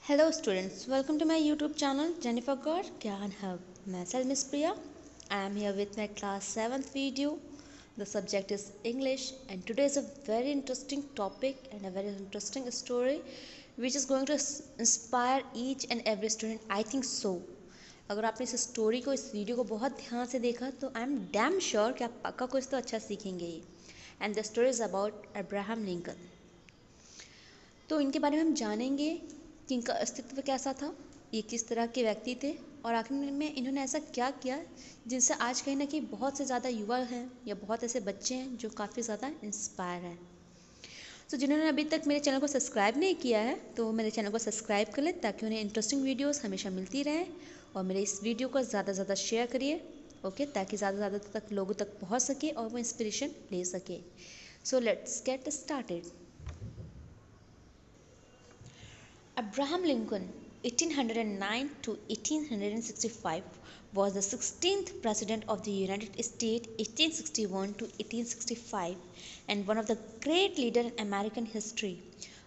Hello students, welcome to my YouTube channel Jennifer God Can Help. Myself Miss Priya. I am here with my class 7th video. The subject is English and today is a very interesting topic and a very interesting story which is going to inspire each and every student. I think so. अगर आपने इस story को इस video को बहुत ध्यान से देखा तो आई एम डैम श्योर कि आप पक्का कुछ तो अच्छा सीखेंगे ही. And the story is about Abraham Lincoln. तो इनके बारे में हम जानेंगे कि इनका अस्तित्व कैसा था, ये किस तरह के व्यक्ति थे और आखिर में इन्होंने ऐसा क्या किया जिनसे आज कहीं ना कहीं बहुत से ज़्यादा युवा हैं या बहुत ऐसे बच्चे हैं जो काफ़ी ज़्यादा इंस्पायर हैं. तो जिन्होंने अभी तक मेरे चैनल को सब्सक्राइब नहीं किया है तो मेरे चैनल को सब्सक्राइब कर लें ताकि उन्हें इंटरेस्टिंग वीडियोस हमेशा मिलती रहें और मेरे इस वीडियो को ज़्यादा से ज़्यादा शेयर करिए. ओके, ताकि ज़्यादा से ज़्यादा तक लोगों तक पहुँच सके और वो इंस्पिरेशन ले सके. So let's get started. Abraham Lincoln, 1809 to 1865, was the 16th President of the United States, 1861 to 1865, and one of the great leaders in American history.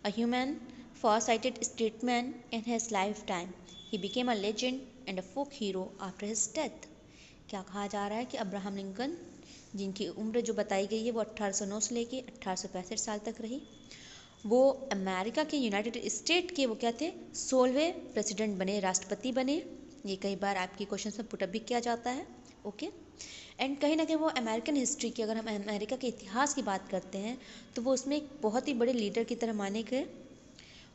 A human, far-sighted statesman in his lifetime, he became a legend and a folk hero after his death. क्या कहा जा रहा है कि Abraham Lincoln, जिनकी उम्र जो बताई गई है वो 1809 से लेके 1865 साल तक रही, वो अमेरिका के यूनाइटेड स्टेट के वो क्या थे 16वें प्रेसिडेंट बने, राष्ट्रपति बने. ये कई बार आपके क्वेश्चन में पुटअप भी किया जाता है. ओके, एंड कहीं ना कहीं वो अमेरिकन हिस्ट्री की, अगर हम अमेरिका के इतिहास की बात करते हैं तो वो उसमें एक बहुत ही बड़े लीडर की तरह माने गए.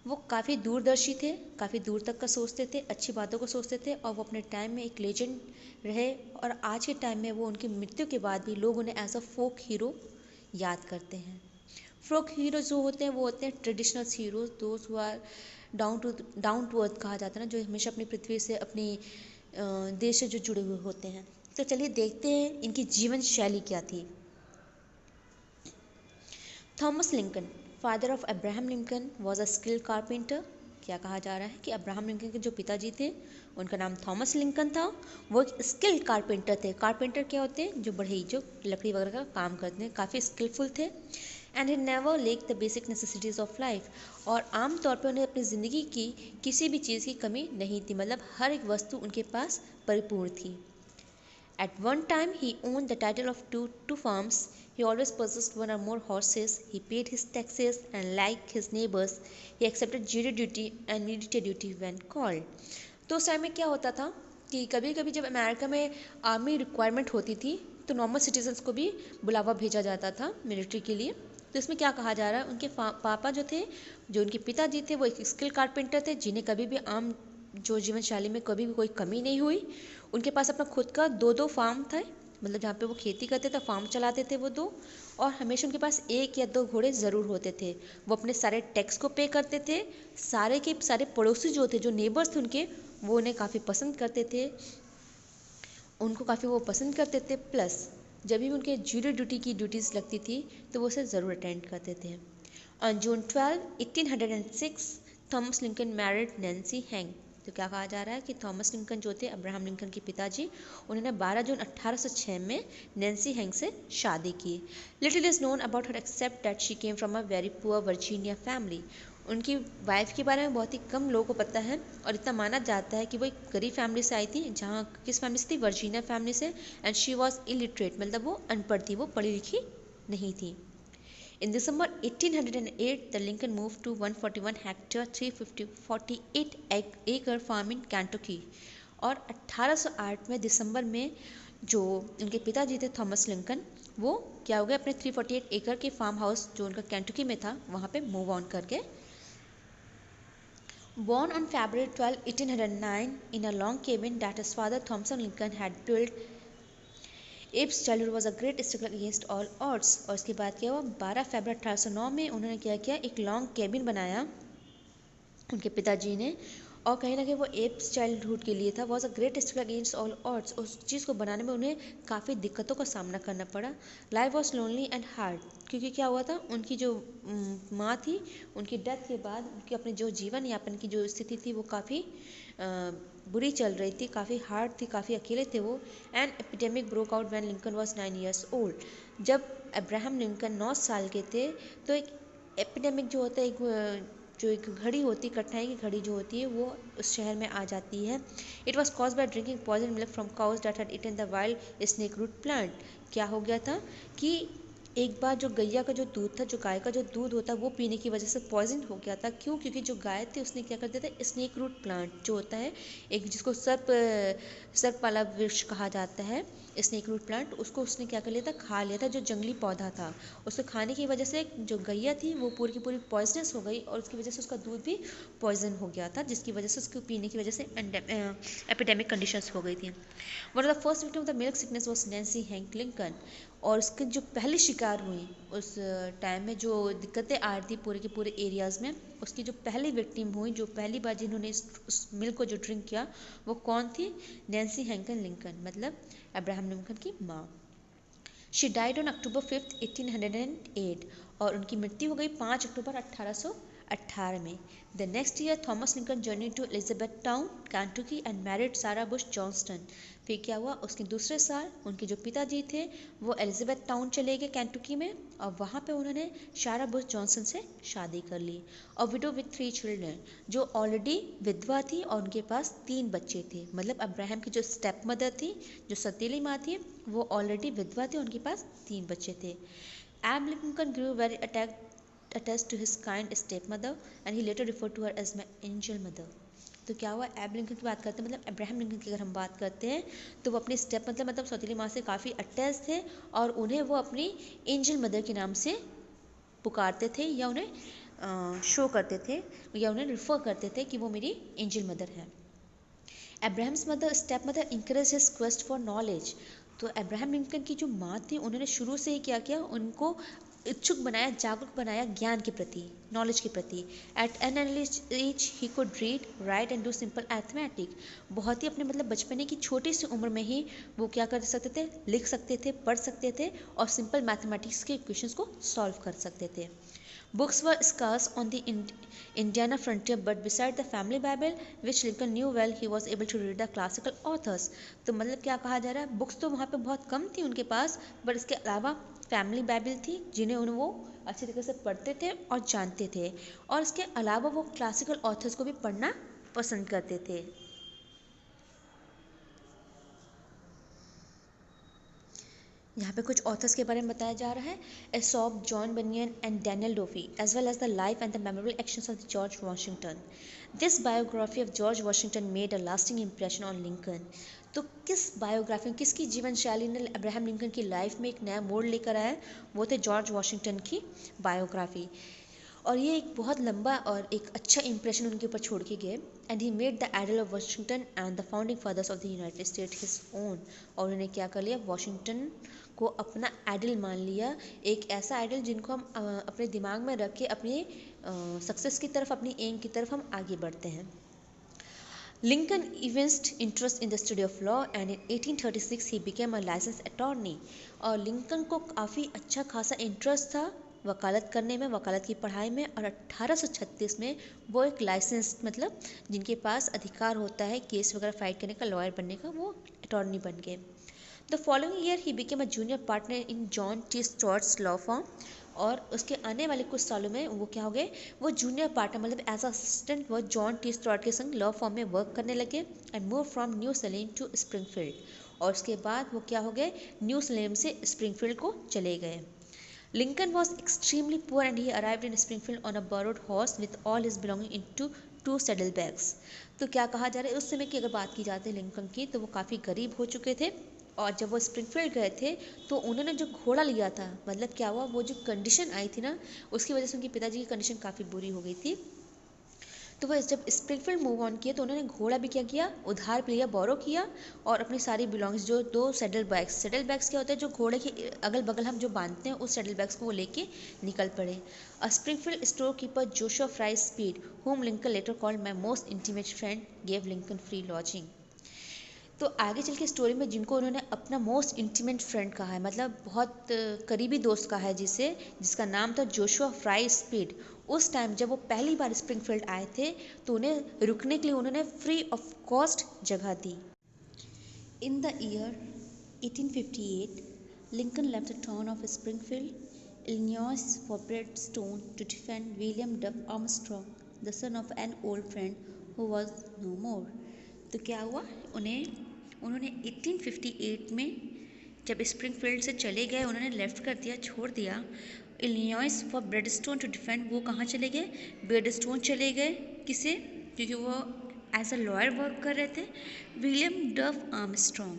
वो काफ़ी दूरदर्शी थे, काफ़ी दूर तक का सोचते थे, अच्छी बातों को सोचते थे और वो अपने टाइम में एक लेजेंड रहे. और आज के टाइम में वो उनकी मृत्यु के बाद भी लोग उन्हें एज अ फोक हीरो याद करते हैं. फोक हीरो जो होते हैं वो होते हैं traditional heroes, those who are down to earth कहा जाता है ना, जो हमेशा अपनी पृथ्वी से, अपनी देश से जो जुड़े हुए होते हैं. तो चलिए देखते हैं इनकी जीवन शैली क्या थी. Thomas Lincoln, father of Abraham Lincoln, was a skilled carpenter. क्या कहा जा रहा है कि अब्राहम लिंकन के जो पिताजी थे उनका नाम थॉमस लिंकन था. वो एक स्किल्ड कारपेंटर थे. कारपेंटर क्या होते हैं, जो बढ़ई, जो लकड़ी वगैरह का काम करते हैं, काफ़ी स्किलफुल थे. And he never lake the basic necessities of life. और आम तौर पर उन्हें अपनी ज़िंदगी की किसी भी चीज़ की कमी नहीं थी, मतलब हर एक वस्तु उनके पास परिपूर्ण थी. At one time, he owned the title of two farms. He always possessed one or more horses. He paid his taxes and, like his neighbors, he accepted jury duty and military duty when called. तो उस time में क्या होता था कि कभी कभी जब अमेरिका में आर्मी रिक्वायरमेंट होती थी तो नॉर्मल सिटीजन्स को भी बुलावा भेजा जाता था मिलिट्री के लिए. तो इसमें क्या कहा जा रहा है, उनके पापा जो थे, जो उनके पिताजी थे, वो एक स्किल कारपेंटर थे जिन्हें कभी भी आम जो जीवन शैली में कभी भी कोई कमी नहीं हुई. उनके पास अपना खुद का दो फार्म था, मतलब जहाँ पे वो खेती करते थे, फार्म चलाते थे वो दो. और हमेशा उनके पास एक या दो घोड़े ज़रूर होते थे. वो अपने सारे टैक्स को पे करते थे. सारे के सारे पड़ोसी जो थे, जो नेबर्स थे उनके, वो उन्हें काफ़ी पसंद करते थे, उनको काफ़ी वो पसंद करते थे. प्लस जब भी उनके ज्यूरी ड्यूटी की ड्यूटीज़ लगती थी तो वो उसे ज़रूर अटेंड करते थे. On June 12, 1806, Thomas Lincoln married Nancy hang. तो क्या कहा जा रहा है कि थॉमस लिंकन जो थे अब्राहम लिंकन के पिताजी, उन्होंने 12 जून 1806 में नैन्सी हैंग से शादी की. Little is known about her except that she came from a very poor Virginia family. उनकी वाइफ के बारे में बहुत ही कम लोगों को पता है और इतना माना जाता है कि वो एक गरीब फैमिली से आई थी. जहाँ किस फैमिली से थी, वर्जीनिया फैमिली से. एंड शी वॉज इलिटरेट, मतलब वो अनपढ़ थी, वो पढ़ी लिखी नहीं थी. In December 1808, the Lincoln moved to 141 hectare 348 acre farm in Kentucky. और 1808 में दिसंबर में जो उनके पिताजी थे थॉमस लिंकन, वो क्या हो गए, अपने 348 एकड़ के फार्म हाउस जो उनका केंटुकी में था वहाँ पे मूव ऑन करके. Born on February 12, 1809 in a log cabin that his father Thompson Lincoln had built, abs childhood was a great struggle against all odds. और इसके बाद क्या हुआ, 12 फरवरी 1809 में उन्होंने क्या किया, एक लॉन्ग केबिन बनाया उनके पिताजी ने. और कहीं ना कहीं वो एब्स चाइल्डहुड के लिए था. Was a great struggle against all odds. उस चीज़ को बनाने में उन्हें काफ़ी दिक्कतों का सामना करना पड़ा. Life was lonely and hard, क्योंकि क्या हुआ था, उनकी जो माँ थी, उनकी डेथ के बाद उनकी अपने जो जीवन यापन की जो स्थिति थी वो काफ़ी बुरी चल रही थी, काफ़ी हार्ड थी, काफ़ी अकेले थे वो. And epidemic broke out when Lincoln was 9 years old. जब अब्राहम लिंकन 9 साल के थे तो एक एपिडेमिक जो होता है, एक जो एक घड़ी होती, कठिनाई की घड़ी जो होती है, वो उस शहर में आ जाती है। It was cause by drinking poison milk from cows that had eaten the wild snake root plant. क्या हो गया था कि एक बार जो गैया का जो दूध था, जो गाय का जो दूध होता है, वो पीने की वजह से पॉइजन हो गया था। क्यों? क्योंकि जो गाय थी उसने क्या कर दिया था, स्नेक रूट प्लांट जो होता है, एक जिसको सर्प वाला वृक्ष कहा जाता है, स्नेक रूट प्लांट, उसको उसने क्या कर लिया था, खा लिया था, जो जंगली पौधा था। उसको खाने की वजह से जो गैया थी वो पूरी की पूरी पॉइजनस हो गई और उसकी वजह से उसका दूध भी पॉइजन हो गया था, जिसकी वजह से उसको पीने की वजह से एपिडेमिक कंडीशंस हो गई थी। One of the first victim of the milk sickness was Nancy hang Lincoln. और उसके जो पहली शिकार हुई उस टाइम में, जो दिक्कतें आ रही थी पूरे के पूरे एरियाज़ में, उसकी जो पहली विक्टिम हुई, जो पहली बार जिन्होंने उस मिल्क को जो ड्रिंक किया, वो कौन थी? नैन्सी हैंकन लिंकन, मतलब अब्राहम लिंकन की माँ। She died on October 5th 1808 और उनकी मृत्यु हो गई 5 अक्टूबर 1818 में। The next year Thomas Lincoln journey to Elizabethtown Kentucky and married Sarah Bush Johnston. फिर क्या हुआ, उसके दूसरे साल उनके जो पिताजी थे वो एलिजाबेथ टाउन चले गए कैंटुकी में, और वहाँ पे उन्होंने सारा बुश जॉनसन से शादी कर ली। और विडो विथ 3 चिल्ड्रन, जो ऑलरेडी विधवा थी और उनके पास 3 बच्चे थे। मतलब अब्राहम की जो स्टेप मदर थी, जो सतीली माँ थी, वो ऑलरेडी विधवा थी, उनके पास 3 बच्चे थे। एब Lincoln grew very attached to his kind stepmother and he later referred to her as my angel mother। तो क्या हुआ, एब लिंकन की बात करते हैं, मतलब अब्राहम लिंकन की अगर हम बात करते हैं तो वो अपनी स्टेप मतलब सौतेली माँ से काफ़ी अटैच थे और उन्हें वो अपनी एंजल मदर के नाम से पुकारते थे, या उन्हें शो करते थे, या उन्हें रिफ़र करते थे कि वो मेरी एंजल मदर है। Abraham's mother step mother encourage his quest for knowledge. तो अब्राहम लिंकन की जो माँ थी, उन्होंने शुरू से ही क्या किया, उनको इच्छुक बनाया, जागरूक बनाया ज्ञान के प्रति, नॉलेज के प्रति। At an early age he could read write and do simple arithmetic. बहुत ही अपने मतलब बचपने की छोटी सी उम्र में ही वो क्या कर सकते थे, लिख सकते थे, पढ़ सकते थे और सिंपल मैथमेटिक्स के इक्वेशंस को सॉल्व कर सकते थे। Books were scarce on the Indiana frontier, but beside the family Bible, which Lincoln knew well, he was able to read the classical authors। तो मतलब क्या कहा जा रहा है, बुक्स तो वहाँ पे बहुत कम थी उनके पास, बट इसके अलावा फैमिली बाइबल थी जिन्हें वो अच्छी तरीके से पढ़ते थे और जानते थे, और इसके अलावा वो क्लासिकल ऑथर्स को भी पढ़ना पसंद करते थे। यहाँ पे कुछ ऑथर्स के बारे में बताया जा रहा है, Aesop, John Bunyan and Daniel Defoe, as well as the life and the memorable actions of George Washington. This biography of George Washington made a lasting impression on Lincoln. तो किस बायोग्राफी, किसकी जीवन शैली ने अब्राहम लिंकन की life में एक नया मोड़ लेकर आया? वो थे जॉर्ज वॉशिंगटन की बायोग्राफी, और ये एक बहुत लंबा और एक अच्छा इंप्रेशन उनके ऊपर छोड़ के गए। And he made the idol of Washington and the founding fathers of the United State his own. और उन्होंने क्या कर लिया, वाशिंगटन को अपना आइडल मान लिया, एक ऐसा आइडल जिनको हम अपने दिमाग में रख के अपनी सक्सेस की तरफ, अपनी एम की तरफ हम आगे बढ़ते हैं। Lincoln evinced interest in the study of law and in 1836 he became a licensed attorney। और लिंकन को काफ़ी अच्छा खासा इंटरेस्ट था वकालत करने में, वकालत की पढ़ाई में, और 1836 में वो एक लाइसेंस मतलब जिनके पास अधिकार होता है केस वगैरह फाइट करने का, लॉयर बनने का, वो अटॉर्नी बन गए। The following year he became a junior partner in John T Stuart's law firm. और उसके आने वाले कुछ सालों में वो क्या हो गए, वो जूनियर पार्टनर मतलब एज असिस्टेंट वो जॉन टी स्टुअर्ट के संग लॉ फर्म में वर्क करने लगे and move from New Salem to Springfield. और उसके बाद वो क्या हो गए, न्यू सलेम से स्प्रिंगफील्ड को चले गए। Lincoln was extremely poor and he arrived in Springfield on a borrowed horse with all his belongings into 2 saddlebags। तो क्या कहा जा रहा है, उस समय की अगर बात की जाती है लिंकन की, तो वो काफ़ी गरीब हो चुके थे, और जब वो स्प्रिंगफील्ड गए थे तो उन्होंने जो घोड़ा लिया था, मतलब क्या हुआ, वो जो कंडीशन आई थी ना, उसकी वजह से उनके पिताजी की कंडीशन काफ़ी बुरी हो गई थी। तो वह जब स्प्रिंगफील्ड मूव ऑन किए तो उन्होंने घोड़ा भी क्या किया, उधार पे लिया, बोरो किया, और अपनी सारी बिलोंग्स जो 2 सैडल बैग्स क्या होता है, जो घोड़े के अगल बगल हम जो बांधते हैं, उस सैडल बैग्स को वो लेके निकल पड़े। A Springfield storekeeper Joshua Fry Speed, whom Lincoln later called my most intimate friend, gave Lincoln free lodging। तो आगे चल के स्टोरी में जिनको उन्होंने अपना मोस्ट इंटीमेट फ्रेंड कहा है, मतलब बहुत करीबी दोस्त कहा है, जिसका नाम था जोशुआ फ्राई स्पीड, उस टाइम जब वो पहली बार स्प्रिंगफील्ड आए थे तो उन्हें रुकने के लिए उन्होंने फ्री ऑफ कॉस्ट जगह दी। In the year 1858 Lincoln left the town of Springfield, Illinois, for Beardstown to defend William Duff Armstrong the son of an old friend who was no more. तो क्या हुआ, उन्होंने 1858 में जब स्प्रिंगफील्ड से चले गए, उन्होंने लेफ्ट कर दिया, छोड़ दिया Illinois for Beardstown to defend. वो कहाँ चले गए, ब्रेडस्टोन चले गए। किसे, क्योंकि वो एज अ लॉयर वर्क कर रहे थे। William Duff Armstrong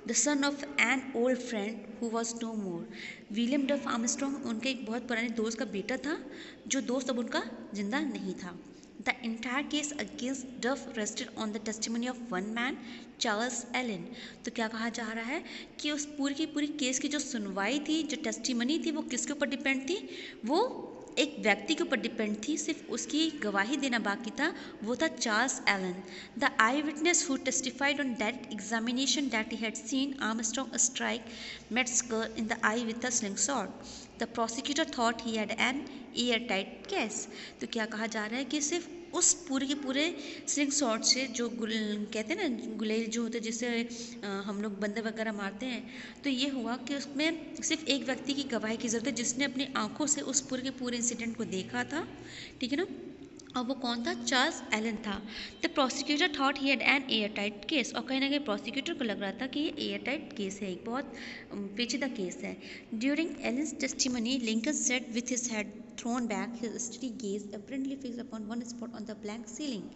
the son of an old friend who was no more. William Duff Armstrong उनके एक बहुत पुराने दोस्त का बेटा था, जो दोस्त अब उनका जिंदा नहीं था। The entire case against Duff rested on the testimony of one man, Charles Allen. तो क्या कहा जा रहा है कि उस पूरी की पूरी केस की जो सुनवाई थी, जो टेस्टिमनी थी, वो किसके ऊपर डिपेंड थी, वो एक व्यक्ति के ऊपर डिपेंड थी, सिर्फ उसकी गवाही देना बाकी था, वो था Charles Allen. The eyewitness who testified on that examination that he had seen Armstrong strike Metzker in the eye with a slingshot. The prosecutor thought he had an airtight case. तो क्या कहा जा रहा है कि सिर्फ उस पूरे के पूरे स्लिंग शॉट से, जो कहते हैं ना गुलेल जो होते हैं जिससे हम लोग बंदे वगैरह मारते हैं, तो ये हुआ कि उसमें सिर्फ एक व्यक्ति की गवाही की ज़रूरत है जिसने अपनी आंखों से उस पूरे के पूरे इंसिडेंट को देखा था, ठीक है ना। और वो कौन था, चार्ल्स एलन था। The prosecutor thought he had an airtight case. और कहीं ना कहीं प्रोसिक्यूटर को लग रहा था कि ये एयर टाइट केस है, एक बहुत पेचीदा केस है। During Allen's testimony Lincoln said with his head thrown back, his steady gaze apparently fixed upon one spot on the blank ceiling,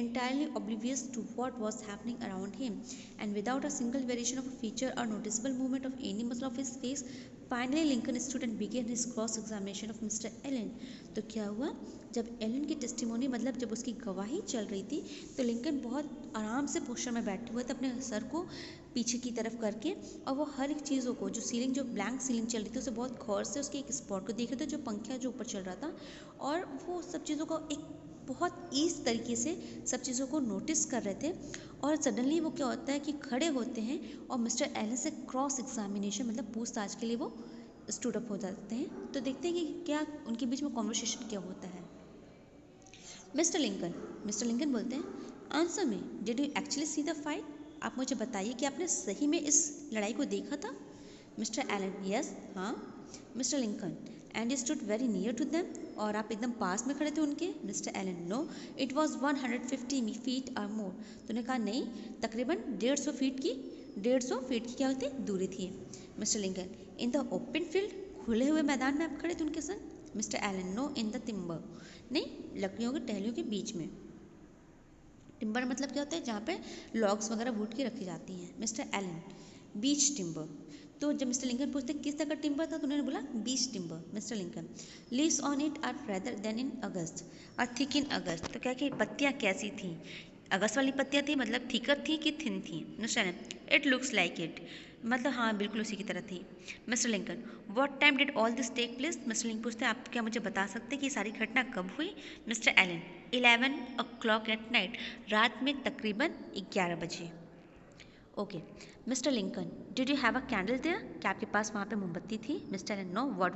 entirely oblivious to what was happening around him, and without a single variation of a feature or noticeable movement of any muscle of his face. Finally, Lincoln stood and began his cross-examination of Mr. Allen. तो क्या हुआ, जब Elon की testimony, मतलब जब उसकी गवाही चल रही थी, तो लिंकन बहुत आराम से पोस्टर में बैठे हुए थे, अपने सर को पीछे की तरफ करके, और वो हर एक चीज़ों को, जो सीलिंग, जो ब्लैंक सीलिंग चल रही थी, उसे बहुत गौर से उसके एक स्पॉट को देख रहे थे, जो पंखा जो ऊपर चल रहा था, और वो सब चीज़ों को एक बहुत ईज तरीके से सब चीज़ों को नोटिस कर रहे थे। और सडनली वो क्या होता है कि खड़े होते हैं और मिस्टर एलन से क्रॉस एग्जामिनेशन, मतलब पूछताछ के लिए वो स्टूड अप हो जाते हैं। तो देखते हैं कि क्या उनके बीच में कॉन्वर्सेशन क्या होता है। मिस्टर लिंकन बोलते हैं, answer me, did you actually see the fight? आप मुझे बताइए कि आपने सही में इस लड़ाई को देखा था? मिस्टर एलन, यस, हाँ। Mister Lincoln, and you stood very near to them? और आप एकदम पास में खड़े थे उनके? Mister Allen, no, it was 150 feet or more. तो उन्होंने कहा नहीं, तकरीबन 150 फीट की क्या होती दूरी थी। Mister Lincoln, in the open field, खुले हुए मैदान में आप खड़े थे उनके संग? Mister Allen, no, in the timber, नहीं, लकड़ियों की टहनियों के बीच में। टिम्बर मतलब क्या होता है, जहाँ पे लॉग्स वगैरह वुड की रखी जाती हैं। मिस्टर एलन, बीच टिम्बर। तो जब मिस्टर लिंकन पूछते किस तरह का टिम्बर था, तो उन्होंने बोला beech timber. Mister Lincoln, leaves on it are rather than in August और थिक इन अगस्त। तो क्या कि पत्तियाँ कैसी थी, अगस्त वाली पत्तियाँ थी, मतलब थिकर थी कि थिन थी? Mister Allen, it looks like it, मतलब हाँ बिल्कुल उसी की तरह थी। Mister Lincoln, what time did all this take place? Mister Lincoln पूछते हैं, आप क्या मुझे बता सकते हैं कि सारी घटना कब हुई? Mister Elon, 11 o'clock at night, रात में तकरीबन 11 बजे। Okay. Mister Lincoln, did you have a candle there? क्या आपके पास वहाँ पे मोमबत्ती थी? Mister Allen, no, what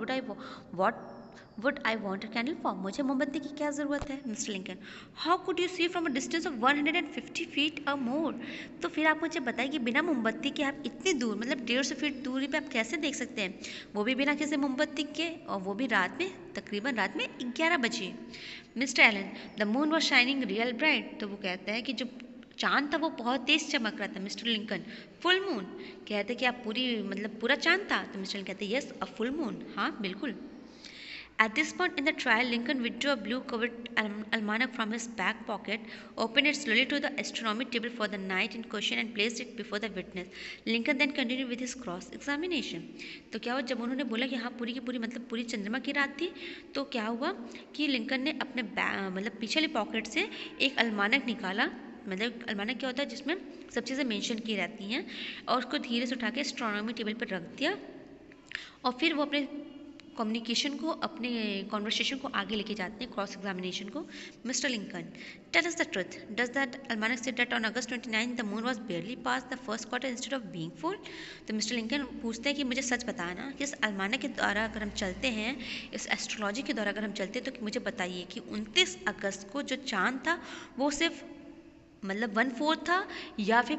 would I want a candle for? मुझे मोमबत्ती की क्या ज़रूरत है? Mister Lincoln, how could you see from a distance of 150 feet or more? तो फिर आप मुझे बताइए कि बिना मोमबत्ती के आप इतनी दूर, मतलब 150 फीट दूरी पे आप कैसे देख सकते हैं, वो भी बिना किसी मोमबत्ती के, और वो भी रात में, तकरीबन रात में 11 बजे। Mister Allen, the moon was shining real bright. तो वो कहता है कि जो चांद था वो बहुत तेज चमक रहा था। Mister Lincoln, full moon? कहते कि आप पूरा चांद था? तो मिस्टर लिंकन कहते यस, अ फुल मून, हाँ बिल्कुल। At this point in the trial, Lincoln withdrew a blue-covered almanac from his back pocket, opened it slowly to the astronomy table for the night in question, and placed it before the witness. Lincoln then continued with his cross-examination. तो क्या हुआ, जब उन्होंने बोला कि हाँ पूरी की पूरी, मतलब पूरी चंद्रमा की रात थी, तो क्या हुआ कि लिंकन ने अपने पीछे वाली पॉकेट से एक अलमानक निकाला। मतलब अलमानक क्या होता है, जिसमें सब चीज़ें मेंशन की रहती हैं, और उसको धीरे से उठा के एस्ट्रोनॉमी टेबल पर रख दिया, और फिर वो अपने कम्युनिकेशन को, अपने कॉन्वर्सेशन को आगे लेके जाते हैं, क्रॉस एग्जामिनेशन को। Mister Lincoln, tell us the truth, does that almanac say that on August 29 the moon was barely past the first quarter instead of being full? तो मिस्टर लिंकन पूछते हैं कि मुझे सच बताना कि इस अलमानक के द्वारा अगर हम चलते हैं, इस एस्ट्रोलॉजी के द्वारा अगर हम चलते हैं, तो मुझे बताइए कि 29 अगस्त को जो चांद था वो सिर्फ मतलब 1/4 था, या फिर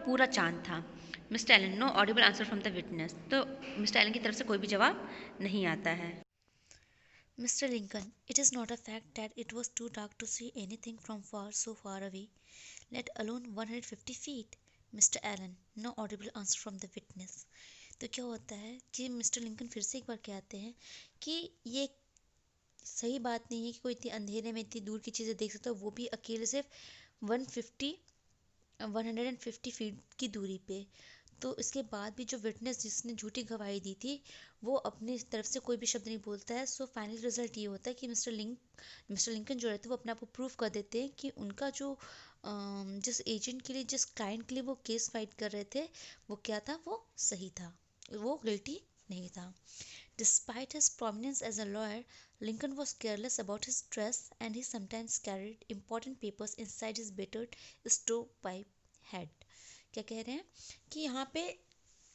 पूरा चांद था? Mister Allen, no audible answer from the witness. तो मिस्टर एलन की तरफ से कोई भी जवाब नहीं आता है। Mr. Lincoln, it is not a fact that it was too dark to see anything from so far away, let alone 150 feet. Mr. Allen, no audible answer from the witness. तो क्या होता है कि मिस्टर लिंकन फिर से एक बार कहते हैं कि ये सही बात नहीं है कि कोई इतनी अंधेरे में इतनी दूर की चीज़ें देख सकता है, वो भी अकेले सिर्फ 150 फीट की दूरी पे। तो इसके बाद भी जो विटनेस जिसने झूठी गवाही दी थी वो अपनी तरफ से कोई भी शब्द नहीं बोलता है। सो फाइनल रिजल्ट ये होता है कि मिस्टर लिंकन जो रहते हैं वो अपने आप को प्रूव कर देते हैं कि उनका जो जिस एजेंट के लिए जिस क्लाइंट के लिए वो केस फाइट कर रहे थे वो क्या था, वो सही था, वो गिल्टी नहीं था। Despite his prominence as a lawyer, Lincoln was careless about his dress and he sometimes carried important papers inside his battered stovepipe head. क्या कह रहे हैं कि यहाँ पे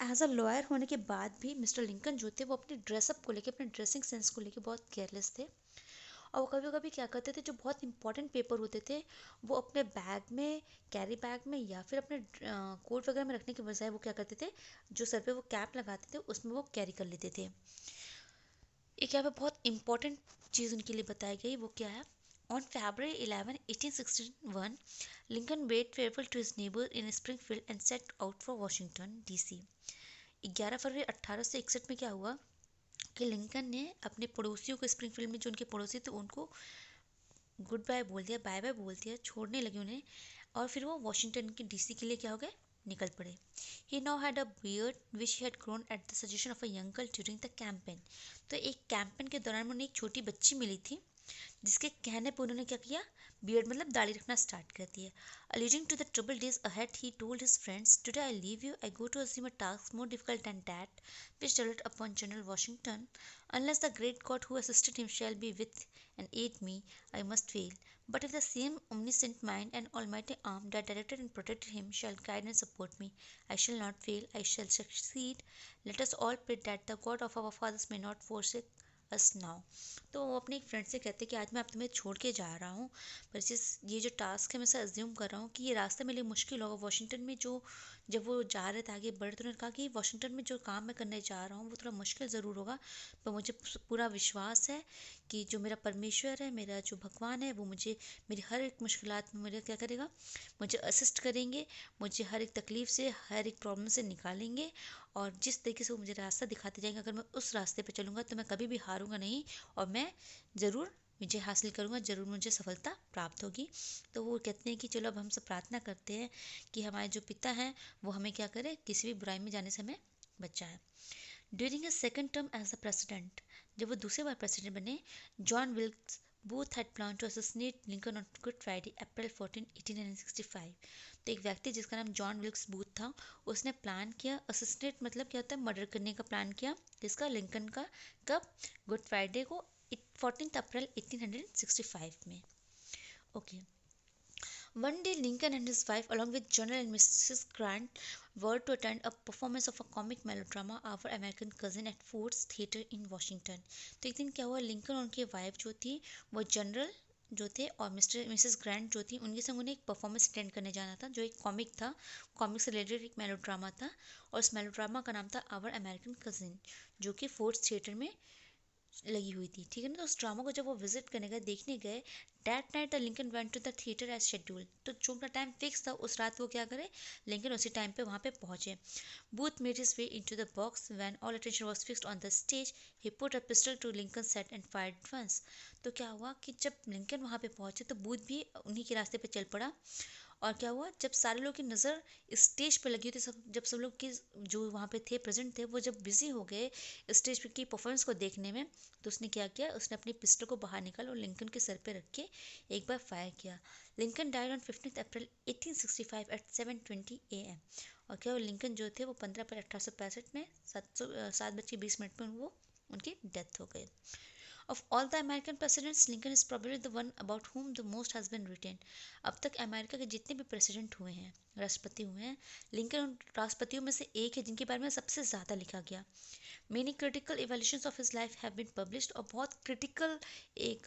एज अ लॉयर होने के बाद भी मिस्टर लिंकन जो थे वो अपने ड्रेसअप को लेके, अपने ड्रेसिंग सेंस को लेके बहुत केयरलेस थे। और वो कभी कभी क्या करते थे, जो बहुत इंपॉर्टेंट पेपर होते थे वो अपने बैग में, कैरी बैग में या फिर अपने कोट वगैरह में रखने के बजाय वो क्या करते थे, जो सर पे वो कैप लगाते थे उसमें वो कैरी कर लेते थे। एक यहाँ पे बहुत इंपॉर्टेंट चीज़ उनके लिए बताई गई, वो क्या है। On February 11, 1861, Lincoln bade farewell to his neighbor in Springfield and set out for Washington DC। 11 फरवरी 1861 में क्या हुआ कि लिंकन ने अपने पड़ोसियों को, स्प्रिंगफील्ड में जो उनके पड़ोसी थे उनको गुड बाय बोल दिया, बाय बाय बोल दिया, छोड़ने लगे उन्हें। और फिर वो वॉशिंगटन की डीसी के लिए क्या हो गए, निकल पड़े। He now had a beard which he had grown at the suggestion of a young girl during the campaign. तो एक कैंपेन के दौरान उन्हें एक छोटी बच्ची मिली थी जिसके कहने पर उन्होंने क्या किया, बियर्ड मतलब दाढ़ी रखना स्टार्ट कर दिया। Alluding to the troubled days ahead, he told his friends, "Today I leave you. I go to assume a task more difficult than that which devolved upon General Washington. Unless the great God who assisted him shall be with and aid me, I must fail. But if the same omniscient mind and almighty arm that directed and protected him shall guide and support me, I shall not fail. I shall succeed. Let us all pray that the God of our fathers may not forsake us now. तो वो अपने एक friend से कहते कि आज मैं आप तुम्हें छोड़ के जा रहा हूँ, पर ये जो टास्क है मैं से अज्यूम कर रहा हूँ कि ये रास्ते मेरे लिए मुश्किल होगा। वॉशिंगटन में जो जब वो जा रहे थे आगे बढ़ रहे, तो उन्होंने कहा कि वॉशिंगटन में जो काम मैं करने जा रहा हूँ वो थोड़ा मुश्किल ज़रूर होगा, पर मुझे पूरा विश्वास है कि जो मेरा परमेश्वर है, मेरा जो भगवान है, वो मुझे मेरी हर एक मुश्किलात में मुझे क्या करेगा, मुझे असिस्ट करेंगे, मुझे हर एक तकलीफ़ से, हर एक प्रॉब्लम से निकालेंगे। और जिस तरीके से वो मुझे रास्ता दिखाते जाएंगे, अगर मैं उस रास्ते पे चलूँगा तो मैं कभी भी हारूँगा नहीं और मैं ज़रूर विजय हासिल करूँगा, ज़रूर मुझे सफलता प्राप्त होगी। तो वो कहते हैं कि चलो अब हम सब प्रार्थना करते हैं कि हमारे जो पिता हैं वो हमें क्या करें, किसी भी बुराई में जाने से हमें बचाए। During his second term as a president, जब वो दूसरी बार प्रेसिडेंट बने, John Wilkes booth had planned to assassinate Lincoln on Good Friday, April 14, 1865। तो एक व्यक्ति जिसका नाम जॉन विल्क्स बूथ था, उसने प्लान किया, असिस्नेट मतलब क्या होता है, मर्डर करने का प्लान किया, किसका, लिंकन का। कब, गुड फ्राइडे को 14 अप्रैल 1865 में। Okay. One day, Lincoln and his wife, along with General and Mrs. Grant, were to attend a performance of a comic melodrama, Our American Cousin, at Ford's Theatre in Washington। तो एक दिन क्या हुआ, Lincoln और उनकी wife जो थी वो जनरल जो थे और मिसेस ग्रांट जो थी, उनके संग उन्हें एक परफॉर्मेंस अटेंड करने जाना था जो एक कॉमिक था, कॉमिक से रिलेटेड एक मेलोड्रामा था। और उस मेलोड्रामा का नाम था आवर अमेरिकन कजिन, जो कि फोर्ट्स थिएटर में लगी हुई थी, ठीक है ना। तो उस ड्रामा को जब वो विजिट करने गए, देखने गए, that night the Lincoln went to the theatre as schedule. तो जो उनका टाइम फिक्स था उस रात वो क्या करे, लिंकन उसी टाइम पे वहाँ पे पहुँचे। Booth made his way into the box when all attention was fixed on the stage, he put a pistol to Lincoln set and fired once. तो क्या हुआ कि जब लिंकन वहाँ पे पहुँचे तो बूथ भी उन्हीं के रास्ते पे चल पड़ा। और क्या हुआ, जब सारे लोग की नज़र स्टेज पे लगी हुई थी, जब सब लोग की जो वहाँ पे थे प्रेजेंट थे वो जब बिजी हो गए स्टेज पे की परफॉर्मेंस को देखने में, तो उसने क्या किया, उसने अपनी पिस्टल को बाहर निकाला और लिंकन के सर पे रख के एक बार फायर किया। Lincoln died on 15 April 1865 at 7:20 AM। और क्या, वो लिंकन जो थे वो 15 अप्रैल 1865 में 7:20 में वो उनकी डेथ हो गई। Of all the American presidents, Lincoln is probably the one about whom the most has been written। अब तक अमेरिका के जितने भी प्रेसिडेंट हुए हैं, राष्ट्रपति हुए हैं, लिंकन उन राष्ट्रपतियों में से एक है जिनके बारे में सबसे ज़्यादा लिखा गया। Many critical evolutions of his life have been published. और बहुत क्रिटिकल एक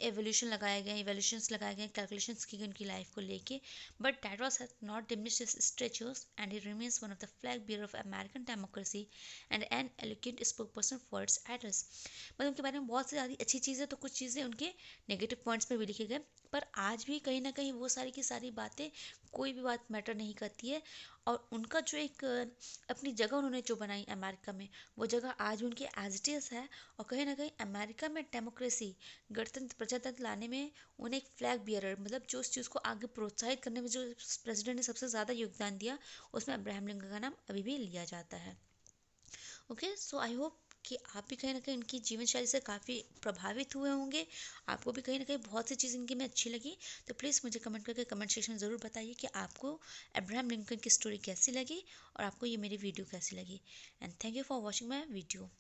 एवोल्यूशन लगाए गए, एवोल्यूशंस लगाए गए, कैलकुलेशंस की गई उनकी लाइफ को लेके। But that was has not diminished his statures and he remains one of the flag bear of American democracy and an eloquent spoke person for its address. मतलब उनके बारे में बहुत बहुत सी ज़्यादा अच्छी चीज़ें, तो कुछ चीज़ें उनके नेगेटिव पॉइंट्स में भी लिखे गए। पर आज भी कहीं ना कहीं वो सारी की सारी बातें, कोई भी बात मैटर नहीं करती है। और उनका जो एक अपनी जगह उन्होंने जो बनाई अमेरिका में, वो जगह आज भी उनकी एज इट इज़ है। और कहीं ना कहीं अमेरिका में डेमोक्रेसी, गणतंत्र, प्रजातंत्र लाने में उन्हें एक फ्लैग बियरर, मतलब जो उस चीज़ को आगे प्रोत्साहित करने में जो प्रेसिडेंट ने सबसे ज़्यादा योगदान दिया, उसमें अब्राहम लिंकन का नाम अभी भी लिया जाता है। ओके, सो आई होप कि आप भी कहीं ना कहीं उनकी जीवन शैली से काफ़ी प्रभावित हुए होंगे। आपको भी कहीं ना कहीं बहुत सी चीज़ इनकी में अच्छी लगी। तो प्लीज़ मुझे कमेंट करके कमेंट सेक्शन में ज़रूर बताइए कि आपको अब्राहम लिंकन की स्टोरी कैसी लगी और आपको ये मेरी वीडियो कैसी लगी। And thank you for watching my video.